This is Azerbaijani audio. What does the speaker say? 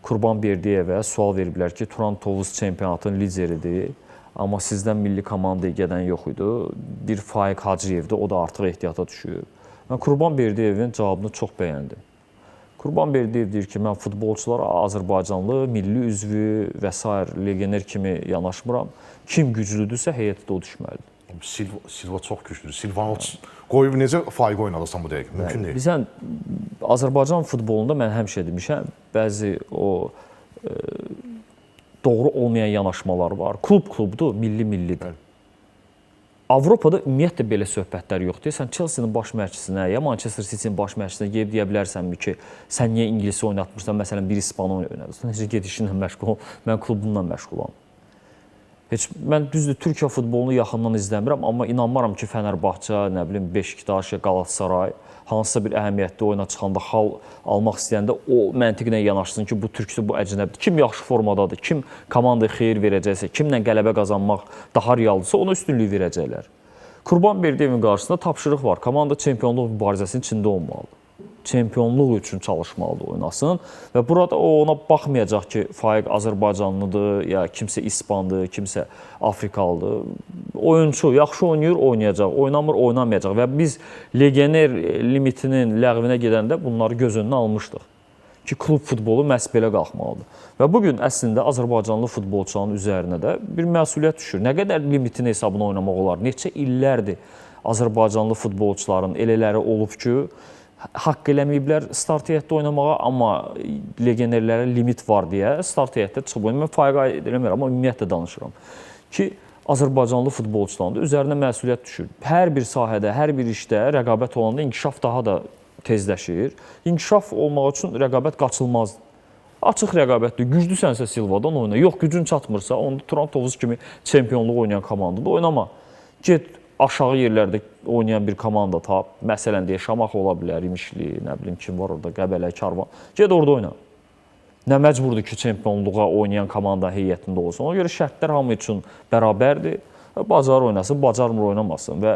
Qurbanberdiyevə sual veriblər ki, Turan Tovuz çempionatın lideridir. Amma sizdən milli komandaya gedən yox idi. Bir Faiq Hacıyevdir, o da artıq ehtiyata düşüb. Mən Qurbanberdiyevin cavabını çox bəyəndim. Qurbanberdiyev deyir ki, mən futbolçulara Azərbaycanlı, milli üzvü və s. legioner kimi yanaşmıram. Kim güclüdürsə heyətdə o düşməlidir. Silva çox güclüdür. Silvanı qoyub necə Faiq oynadırsan bu dəqiqə? Mümkün deyil. Bizən Azərbaycan futbolunda mən həmişə demişəm, bəzi o doğru olmayan yanaşmalar var. Klubdur, milli-millidir. Avropada ümumiyyətlə belə söhbətlər yoxdur. Sən Chelsea-nin baş məşqçisinə, ya Manchester City-nin baş məşqçisinə gelib deyə bilərsənmi ki, sən niyə İngilisi oynatmırsan, məsələn, bir İspanı oynadırsan, necə gedişinlə məşğul ol, mən klubumla məşğulam. Mən düzdür, Türkiyə futbolunu yaxından izləmirəm, amma inanmaram ki, Fənərbağça, nə bilim, Beşiktaş, Qalatasaray hansısa bir əhəmiyyətli oyuna çıxanda, xal almaq istəyəndə o məntiqlə yanaşsın ki, bu türkdür, bu əcnəbidir. Kim yaxşı formadadır, kim komandaya xeyir verəcəksə, kimlə qələbə qazanmaq daha realdırsa, ona üstünlük verəcəklər. Qurbanberdiyevin qarşısında tapşırıq var. Komanda çempionluq mübarizəsinin içində olmalıdır. Çempionluq üçün çalışmalıdır, oynasın. Və burada o ona baxmayacaq ki, Faiq Azərbaycanlıdır, ya kimsə İspandır, kimsə Afrikalıdır. Oyunçu, yaxşı oynayır, oynayacaq, oynamır, oynamayacaq. Və biz legioner limitinin ləğvinə gedəndə bunları göz önünə almışdıq. Ki, klub futbolu məhz belə qalxmalıdır. Və bugün əslində Azərbaycanlı futbolçuların üzərinə də bir məsuliyyət düşür. Nə qədər limitin hesabına oynamaq olar? Neçə illərdir Azərbaycanlı futbolçuların elələri olub ki, haqq eləməyiblər start heyətdə oynamağa, amma legionerlərə limit var deyə start heyətdə çıxıb oynayır. Mən Faiqa eləmirəm, amma ümumiyyətlə danışıram. Ki, Azərbaycanlı futbolçuların da üzərinə məsuliyyət düşür. Hər bir sahədə, hər bir işdə rəqabət olanda inkişaf daha da tezləşir. İnkişaf olmaq üçün rəqabət qaçılmazdır. Açıq rəqabətdir. Güclüsənsə Silvadan oyna. Yox, gücün çatmırsa, onda Turan Tovuz kimi çempionluq oynayan komandada oynama. Get, aşağı yerlərdə oynayan bir komanda tap. Məsələn, deyə Şamax ola bilər, İmişli, nə bilim kim var orada, Qəbələ, Karvan. Get orada oyna. Nə məcburdur ki, çempionluğa oynayan komanda heyətində olsun. Ona görə şərtlər hamı üçün bərabərdir. Bacar oynasın, bacarmır oynamasın. Və